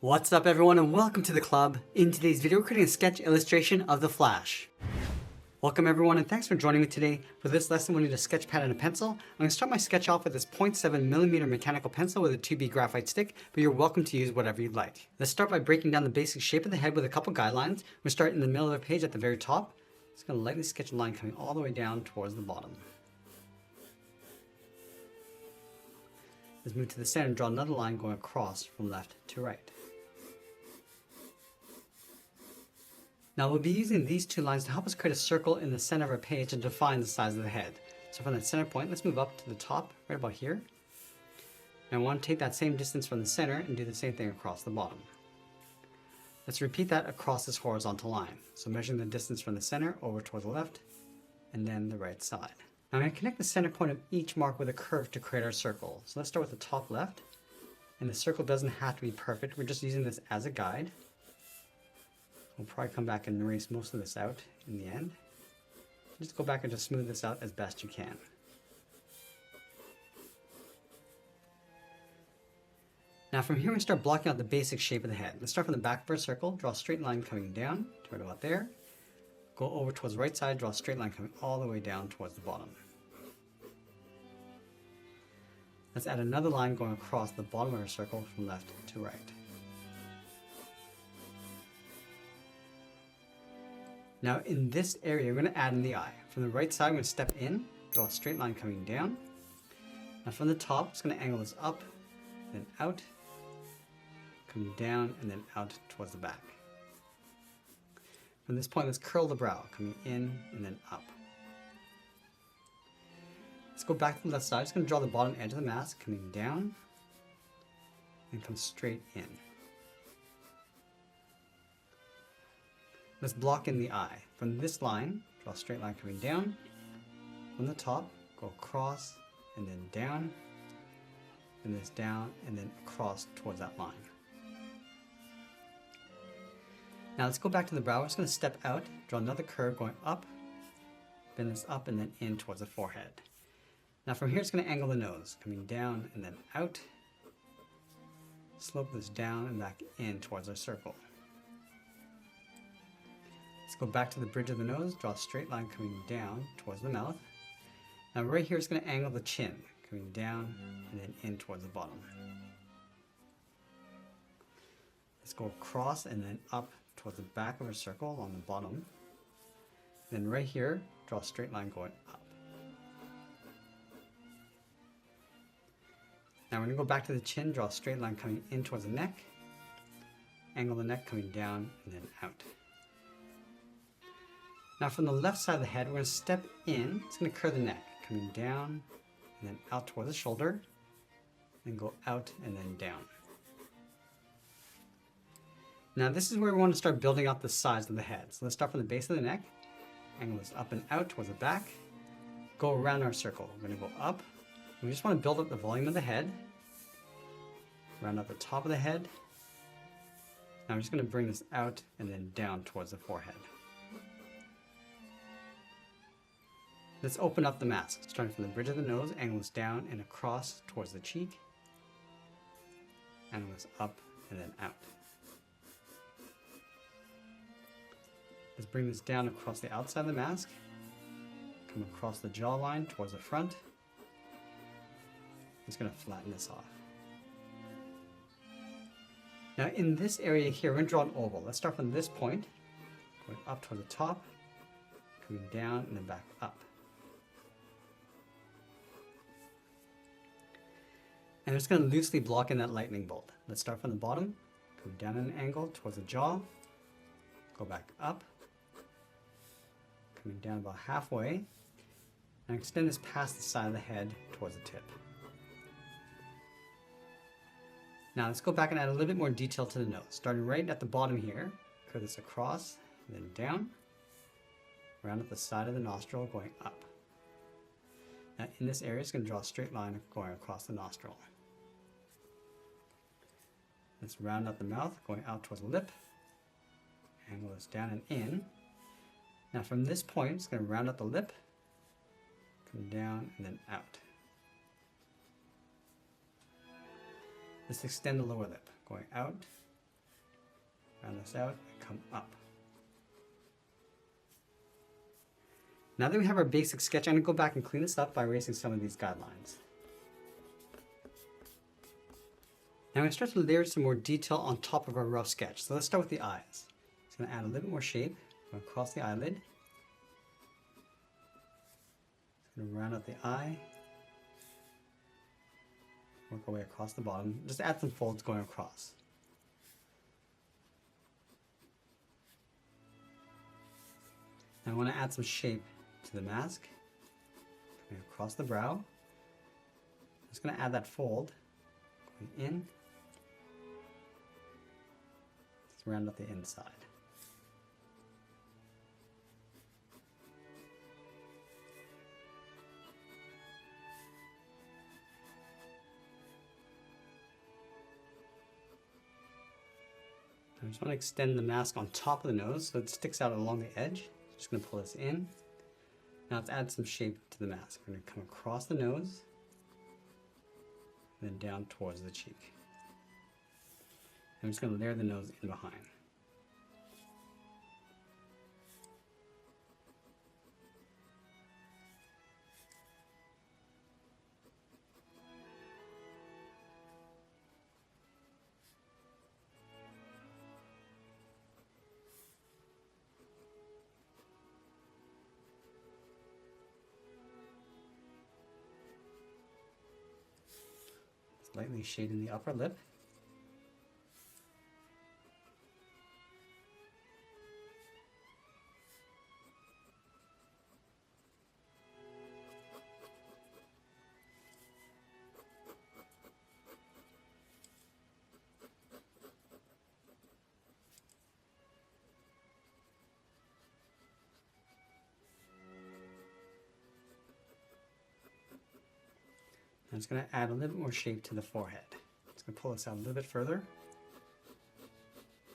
What's up everyone and welcome to the club. In today's video, we're creating a sketch illustration of the Flash. Welcome everyone and thanks for joining me today. For this lesson, we'll need a sketch pad and a pencil. I'm going to start my sketch off with this 0.7mm mechanical pencil with a 2B graphite stick, but you're welcome to use whatever you'd like. Let's start by breaking down the basic shape of the head with a couple guidelines. We'll start in the middle of the page at the very top. Just going to lightly sketch a line coming all the way down towards the bottom. Let's move to the center and draw another line going across from left to right. Now we'll be using these two lines to help us create a circle in the center of our page and define the size of the head. So from that center point, let's move up to the top, right about here. And I want to take that same distance from the center and do the same thing across the bottom. Let's repeat that across this horizontal line. So measuring the distance from the center over towards the left and then the right side. Now I'm going to connect the center point of each mark with a curve to create our circle. So let's start with the top left. And the circle doesn't have to be perfect. We're just using this as a guide. We'll probably come back and erase most of this out in the end. Just go back and just smooth this out as best you can. Now from here we start blocking out the basic shape of the head. Let's start from the back of our circle, draw a straight line coming down to right about there. Go over towards the right side, draw a straight line coming all the way down towards the bottom. Let's add another line going across the bottom of our circle from left to right. Now in this area, we're going to add in the eye. From the right side, I'm going to step in, draw a straight line coming down. Now from the top, I'm just going to angle this up, then out, coming down, and then out towards the back. From this point, let's curl the brow, coming in and then up. Let's go back to the left side. I'm just going to draw the bottom edge of the mask, coming down, and come straight in. Let's block in the eye. From this line, draw a straight line coming down. From the top, go across and then down, and this down and then across towards that line. Now let's go back to the brow. We're just going to step out, draw another curve going up, bend this up and then in towards the forehead. Now from here, it's going to angle the nose, coming down and then out. Slope this down and back in towards our circle. Let's go back to the bridge of the nose, draw a straight line coming down towards the mouth. Now right here it's going to angle the chin, coming down and then in towards the bottom. Let's go across and then up towards the back of our circle on the bottom. Then right here, draw a straight line going up. Now we're going to go back to the chin, draw a straight line coming in towards the neck, angle the neck coming down and then out. Now from the left side of the head, we're going to step in. It's going to curve the neck, coming down and then out toward the shoulder, then go out and then down. Now this is where we want to start building up the size of the head. So let's start from the base of the neck, angle this up and out towards the back, go around our circle. We're going to go up. We just want to build up the volume of the head, round up the top of the head. Now I'm just going to bring this out and then down towards the forehead. Let's open up the mask, starting from the bridge of the nose, angle this down and across towards the cheek, angle this up and then out. Let's bring this down across the outside of the mask, come across the jawline towards the front. I'm just going to flatten this off. Now in this area here, we're going to draw an oval. Let's start from this point, going up toward the top, coming down and then back up. And I'm just going to loosely block in that lightning bolt. Let's start from the bottom, go down at an angle towards the jaw, go back up, coming down about halfway, and extend this past the side of the head towards the tip. Now let's go back and add a little bit more detail to the nose. Starting right at the bottom here, curve this across, and then down, around at the side of the nostril, going up. Now in this area, it's going to draw a straight line going across the nostril. Let's round out the mouth, going out towards the lip. Angle this down and in. Now from this point, it's going to round out the lip, come down and then out. Let's extend the lower lip, going out Round this out and come up. Now that we have our basic sketch, I'm going to go back and clean this up by erasing some of these guidelines. Now I'm going to start to layer some more detail on top of our rough sketch. So let's start with the eyes. Just going to add a little bit more shape. Going across the eyelid. Just going to round out the eye. Work our way across the bottom. Just add some folds going across. Now I want to add some shape to the mask. Coming across the brow. I'm just going to add that fold. Going in. Just round out the inside. I just want to extend the mask on top of the nose so it sticks out along the edge. Just going to pull this in. Now let's add some shape to the mask. We're going to come across the nose, and then down towards the cheek. I'm just going to layer the nose in behind. Lightly shading the upper lip. I'm just going to add a little bit more shape to the forehead. Just going to pull this out a little bit further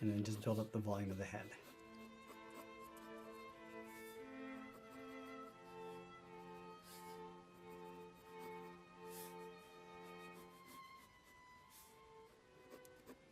and then just build up the volume of the head.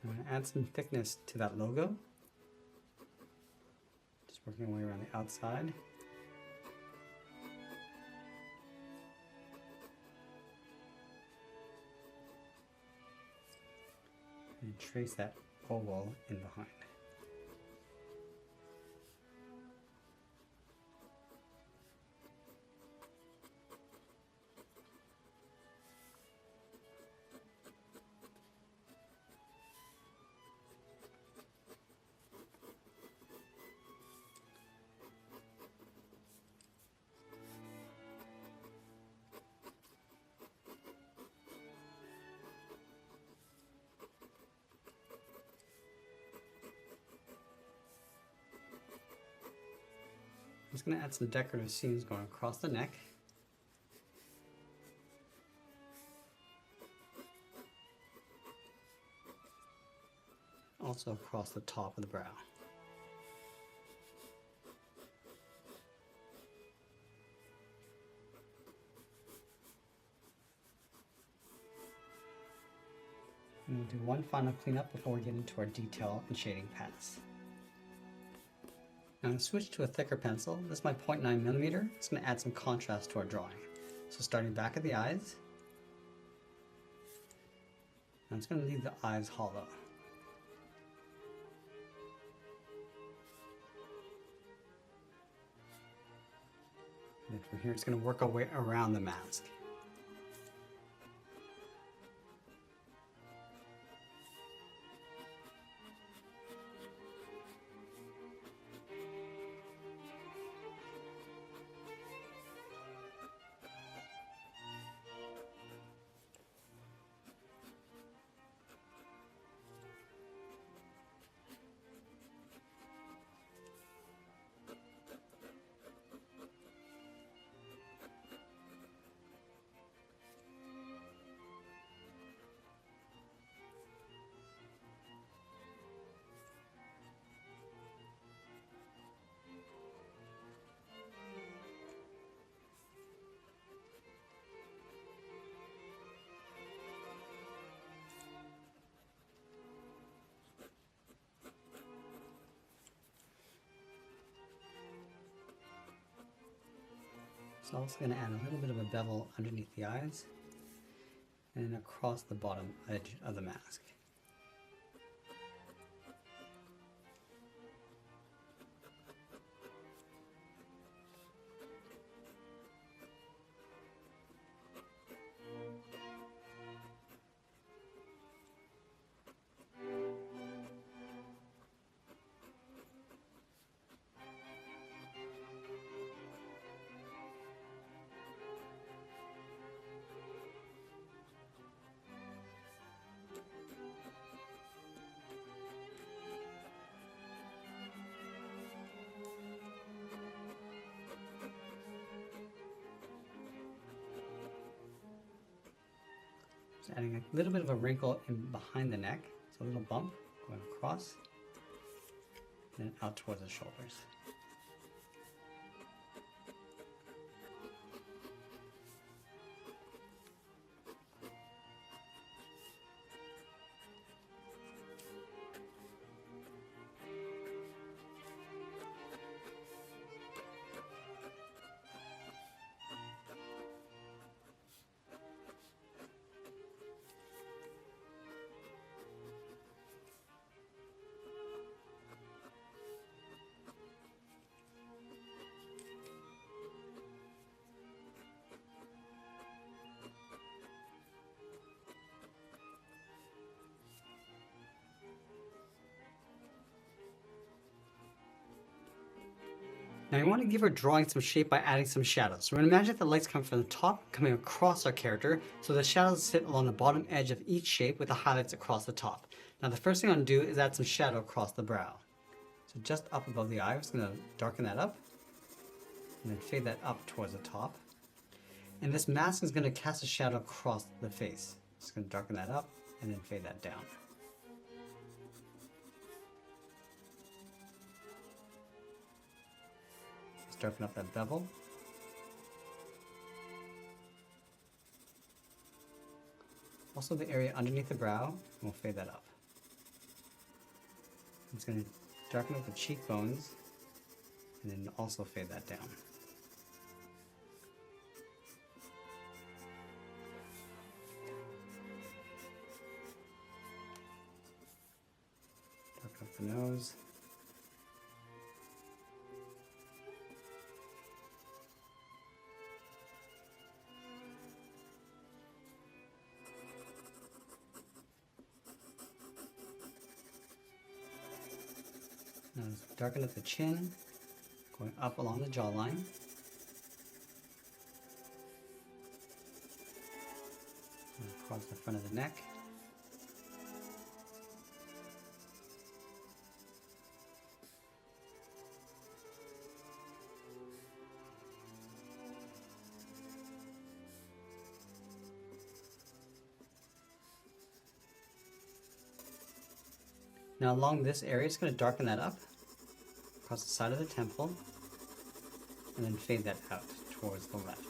I'm going to add some thickness to that logo. Just working my way around the outside. And trace that oval in behind. I'm just going to add some decorative seams going across the neck. Also across the top of the brow. And we'll do one final cleanup before we get into our detail and shading pass. I'm going to switch to a thicker pencil. This is my 0.9mm. It's going to add some contrast to our drawing. So starting back at the eyes, I'm just going to leave the eyes hollow. And from here, it's going to work our way around the mask. So I'm also going to add a little bit of a bevel underneath the eyes and across the bottom edge of the mask. Just adding a little bit of a wrinkle in behind the neck, so a little bump going across, and then out towards the shoulders. Now you want to give our drawing some shape by adding some shadows. So we're going to imagine that the lights come from the top, coming across our character, so the shadows sit along the bottom edge of each shape with the highlights across the top. Now the first thing I'm going to do is add some shadow across the brow. So just up above the eye, I'm just going to darken that up, and then fade that up towards the top. And this mask is going to cast a shadow across the face. Just going to darken that up, and then fade that down. Darken up that bevel. Also the area underneath the brow, we'll fade that up. It's going to darken up the cheekbones and then also fade that down. Darken up the nose. Now darken up the chin, going up along the jawline. And across the front of the neck. Now along this area, it's going to darken that up across the side of the temple and then fade that out towards the left.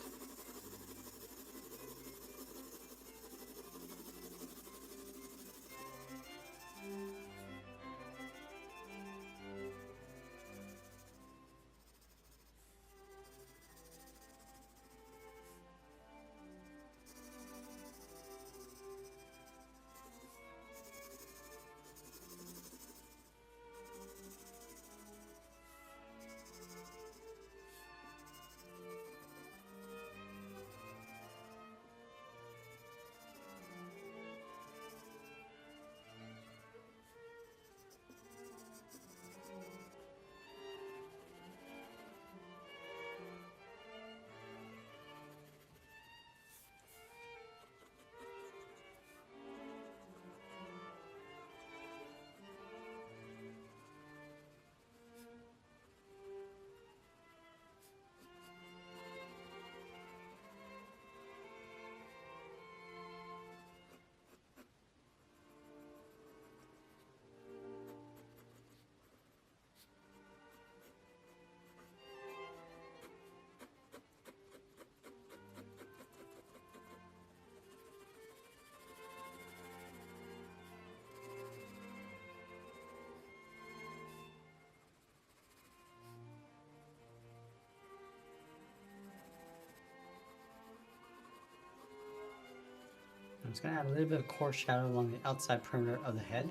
just going to add a little bit of coarse shadow along the outside perimeter of the head.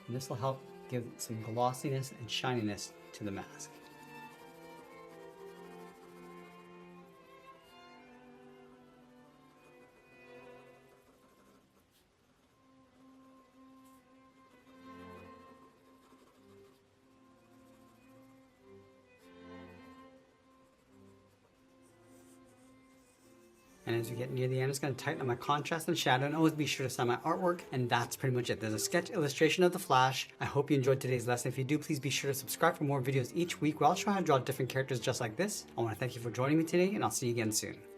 And this will help give some glossiness and shininess to the mask. And as we get near the end, I'm just going to tighten up my contrast and shadow, and always be sure to sign my artwork. And that's pretty much it. There's a sketch illustration of the Flash. I hope you enjoyed today's lesson. If you do, please be sure to subscribe for more videos each week where I'll try to draw different characters just like this. I want to thank you for joining me today, and I'll see you again soon.